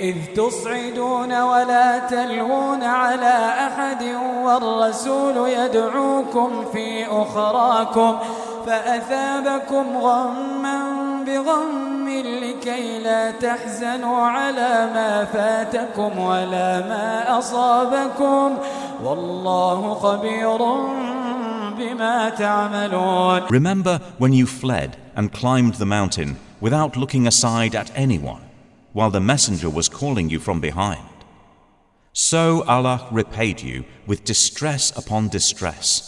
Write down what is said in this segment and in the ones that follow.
إذ تصعدون ولا تلوون على أحد والرسول يدعوكم في أخراكم فأثابكم غما بغم لكي لا تحزنوا على ما فاتكم ولا ما أصابكم والله خبير بما تعملون. Remember when you fled and climbed the mountain without looking aside at anyone, while the messenger was calling you from behind. So Allah repaid you with distress upon distress,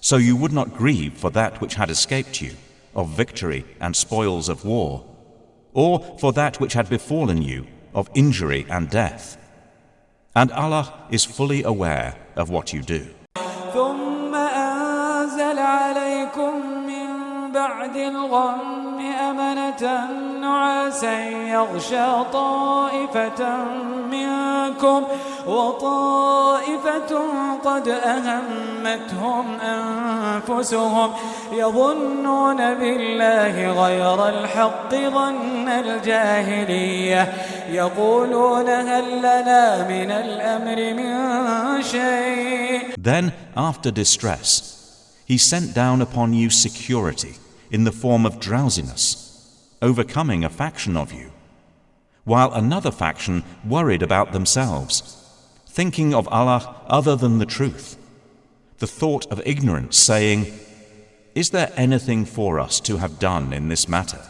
so you would not grieve for that which had escaped you, of victory and spoils of war, or for that which had befallen you, of injury and death. And Allah is fully aware of what you do. ثم أنزل عليكم من بعد الغم أمنة نعاسا يغشى طائفة منكم وطائفة قد أهمتهم أنفسهم يظنون بالله غير الحق ظن الجاهلية يقولون هل لنا من الأمر من شيء. Then, after distress, He sent down upon you security in the form of drowsiness, overcoming a faction of you, while another faction worried about themselves, thinking of Allah other than the truth, the thought of ignorance, saying, "Is there anything for us to have done in this matter?"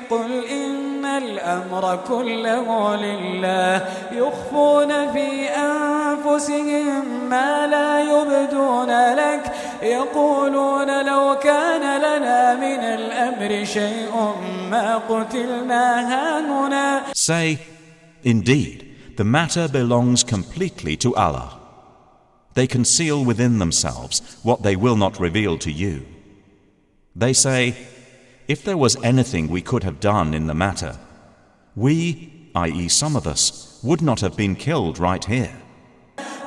قل إن الأمر كله لله يخفون في أنفسهم ما لا يبدون لك يقولون لو كان لنا من الأمر شيء ما قتلنا هاهنا. Say, indeed, the matter belongs completely to Allah. They conceal within themselves what they will not reveal to you. They say, if there was anything we could have done in the matter, we, i.e. some of us, would not have been killed right here.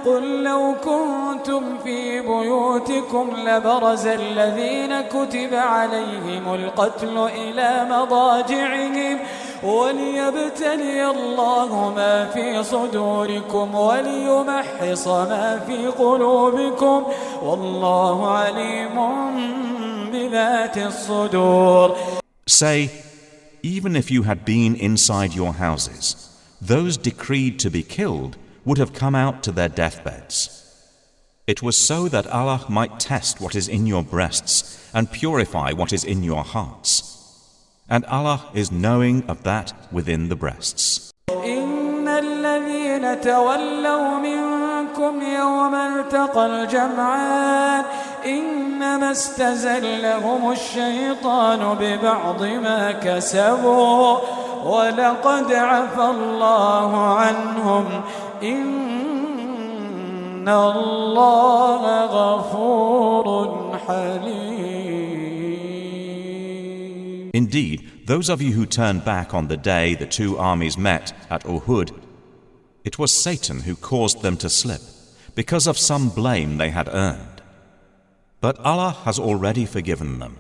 قل لو كنتم في بيوتكم لبرز الذين كتب عليهم القتل إلى مضاجعهم وليبتلي الله ما في صدوركم وليمحص ما في قلوبكم والله عليم بذات الصدور. Say, even if you had been inside your houses, those decreed to be killed would have come out to their deathbeds. It was so that Allah might test what is in your breasts and purify what is in your hearts. And Allah is knowing of that within the breasts. إن الذين تولوا منكم يوم التقى الجمعان إنما استزلهم الشيطان ببعض ما كسبوا ولقد عفى الله عنهم إن الله غفور حليم. Indeed, those of you who turned back on the day the two armies met at Uhud, it was Satan who caused them to slip because of some blame they had earned. But Allah has already forgiven them.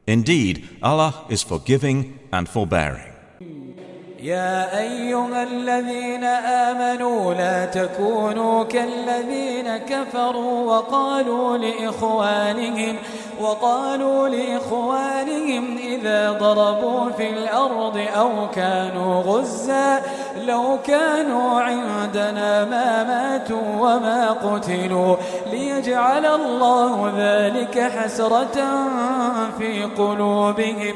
Indeed, Allah is forgiving and forbearing. يا أيها الذين آمنوا لا تكونوا كالذين كفروا وقالوا لإخوانهم إذا ضربوا في الأرض أو كانوا غزا لو كانوا عندنا ما ماتوا وما قتلوا ليجعل الله ذلك حسرة في قلوبهم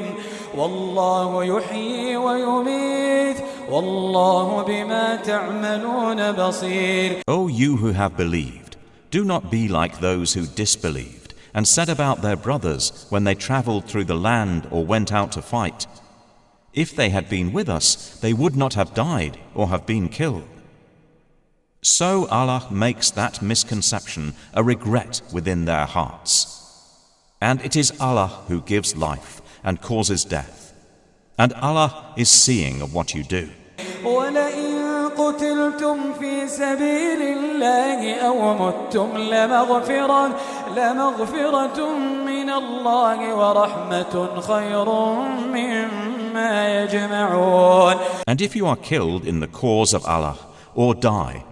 والله يحيي ويميت والله بما تعملون بصير. O you who have believed, do not be like those who disbelieved and said about their brothers when they traveled through the land or went out to fight, if they had been with us, they would not have died or have been killed. So Allah makes that misconception a regret within their hearts. And it is Allah who gives life and causes death. And Allah is seeing of what you do. وَلَئِن قُتِلْتُمْ فِي سَبِيلِ اللَّهِ أَوْ مُتُّمْ لَمَغْفِرَةٌ مِّنَ اللَّهِ وَرَحْمَةٌ خَيْرٌ مِّمَّا مما يجمعون. And if you are killed in the cause of Allah or die,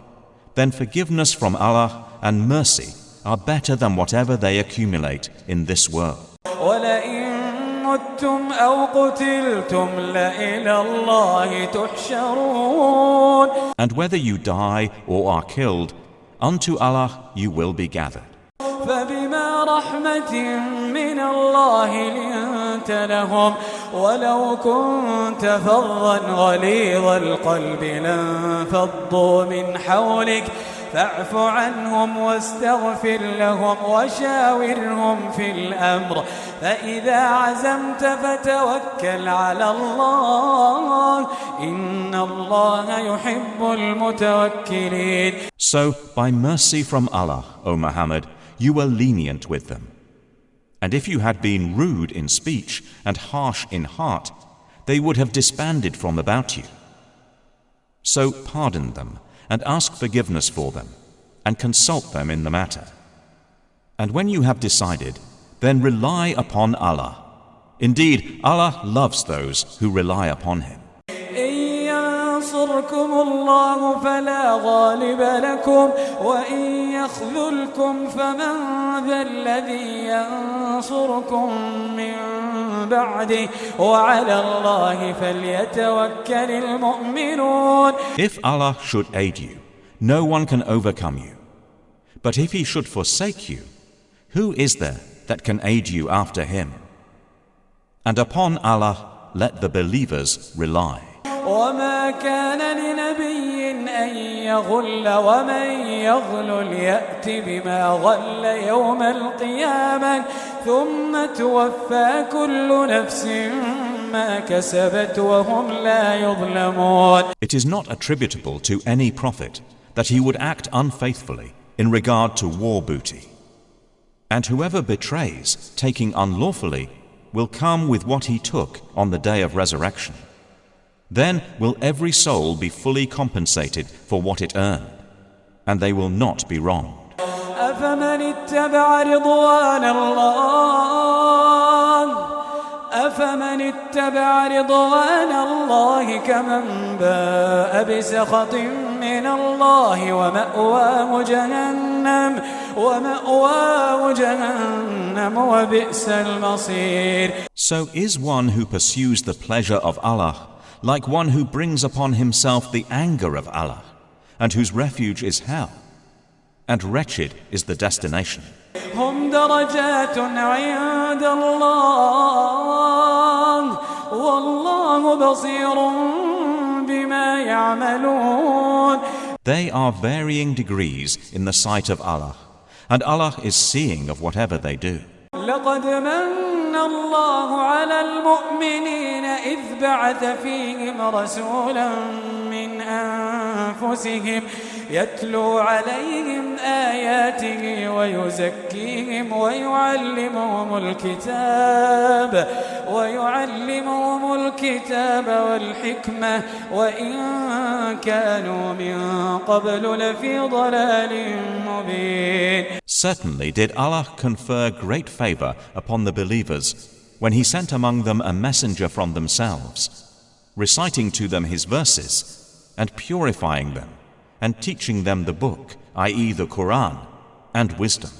then forgiveness from Allah and mercy are better than whatever they accumulate in this world. وَلَئِن مُتُّمْ أَوْ قُتِلْتُمْ لَإِلَى اللَّهِ تُحْشَرُونَ. And whether you die or are killed, unto Allah you will be gathered. فبما رحمة من الله لنت لهم ولو كنت فظا غليظ القلب لانفضوا من حولك فاعف عنهم واستغفر لهم وشاورهم في الأمر فإذا عزمت فتوكل على الله إن الله يحب المتوكلين. So, by mercy from Allah, O Muhammad, you were lenient with them. And if you had been rude in speech and harsh in heart, they would have disbanded from about you. So pardon them and ask forgiveness for them and consult them in the matter. And when you have decided, then rely upon Allah. Indeed, Allah loves those who rely upon Him. ينصركم الله فلا غالب لكم وإن يخذلكم فمن ذا الذي ينصركم من بعده وعلى الله فليتوكل المؤمنون. If Allah should aid you, no one can overcome you. But if He should forsake you, who is there that can aid you after Him? And upon Allah let the believers rely. وما كان لنبي أن يغل ومن يغل يأت بما غل يوم القيامة ثم توفى كل نفس ما كسبت وهم لا يظلمون. It is not attributable to any prophet that he would act unfaithfully in regard to war booty. And whoever betrays, taking unlawfully, will come with what he took on the day of resurrection. Then will every soul be fully compensated for what it earned, and they will not be wronged. أفمن اتبع رضوان الله كمن باء بسخط من الله ومأواه جهنم وبئس المصير. So is one who pursues the pleasure of Allah like one who brings upon himself the anger of Allah, and whose refuge is hell, and wretched is the destination. هم درجات عند الله والله بصير بما يعملون. They are varying degrees in the sight of Allah, and Allah is seeing of whatever they do. لقد من الله على المؤمنين إذ بعث فيهم رسولا من أنفسهم يتلو عليهم آياته ويزكيهم ويعلمهم الكتاب والحكمة وإن كانوا من قبل لفي ضلال مبين. Certainly did Allah confer great favor upon the believers when He sent among them a messenger from themselves, reciting to them His verses and purifying them and teaching them the book, i.e. the Quran, and wisdom,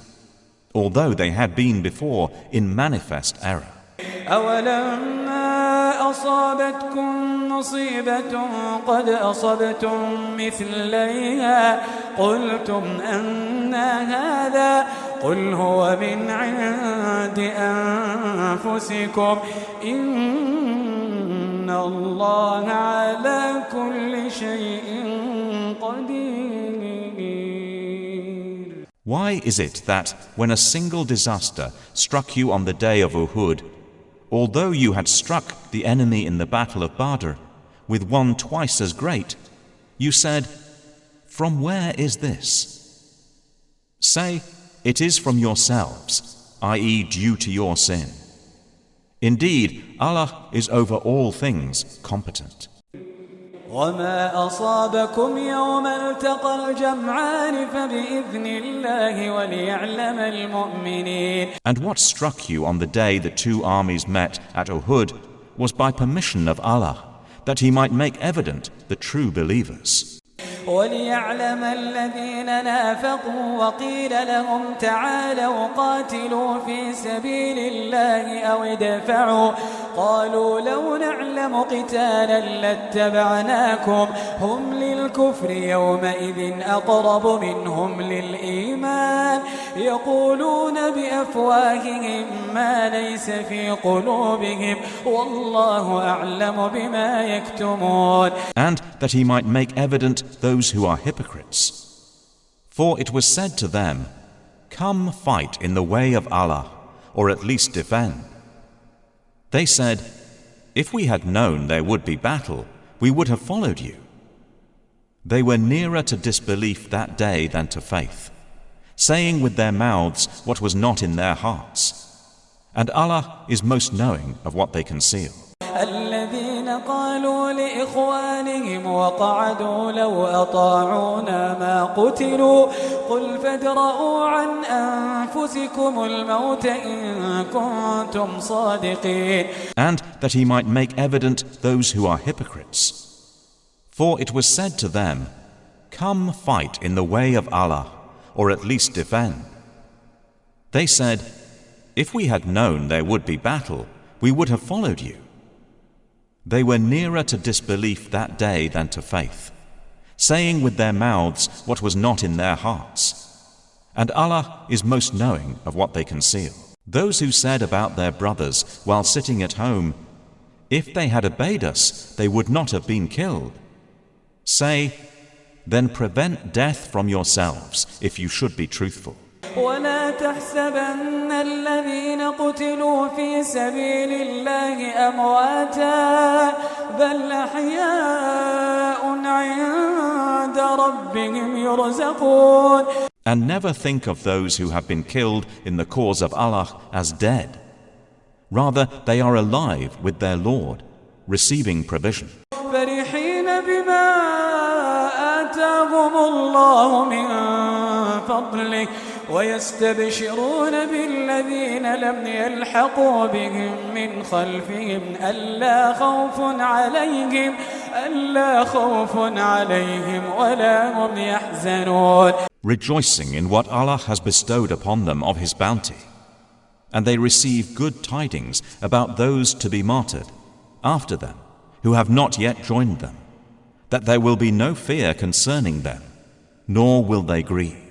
although they had been before in manifest error. أولما أصابتكم مصيبة قد أصبتم مثليها قلتم أن هذا قل هو من عند أنفسكم إن الله على كل شيء قدير. Why is it that when a single disaster struck you on the day of Uhud, although you had struck the enemy in the battle of Badr with one twice as great, you said, "From where is this?" Say, it is from yourselves, i.e. due to your sin. Indeed, Allah is over all things competent. وما أصابكم يوم التقى الجمعان فبإذن الله وليعلم المؤمنين. And what struck you on the day the two armies met at Uhud was by permission of Allah, that He might make evident the true believers. وليعلم الذين نافقوا وقيل لهم تعالوا قاتلوا في سبيل الله أو ادفعوا قالوا لو نعلم قتالا لاتبعناكم هم للكفر يومئذ أقرب منهم للإيمان يقولون بأفواههم ما ليس في قلوبهم والله أعلم بما يكتمون. And that He might make evident those who are hypocrites. For it was said to them, "Come fight in the way of Allah, or at least defend." They said, "If we had known there would be battle, we would have followed you." They were nearer to disbelief that day than to faith, saying with their mouths what was not in their hearts. And Allah is most knowing of what they conceal. الذين قالوا لإخوانهم وقعدوا لو أطاعونا ما قتلوا قل فادرءوا عن أنفسكم الموت إن كنتم صادقين. And that He might make evident those who are hypocrites. For it was said to them, "Come fight in the way of Allah, or at least defend." They said, "If we had known there would be battle, we would have followed you." They were nearer to disbelief that day than to faith, saying with their mouths what was not in their hearts. And Allah is most knowing of what they conceal. Those who said about their brothers while sitting at home, "If they had obeyed us, they would not have been killed." Say, then prevent death from yourselves if you should be truthful. ولا تحسبن الذين قتلوا في سبيل الله أمواتا بل أحياء عند ربهم يرزقون. And never think of those who have been killed in the cause of Allah as dead. Rather, they are alive with their Lord, receiving provision. فرحين بما آتاهم الله من فضله ويستبشرون بالذين لم يلحقوا بهم من خلفهم ألا خوف عليهم ولا هم يحزنون. Rejoicing in what Allah has bestowed upon them of His bounty, and they receive good tidings about those to be martyred after them who have not yet joined them, that there will be no fear concerning them, nor will they grieve.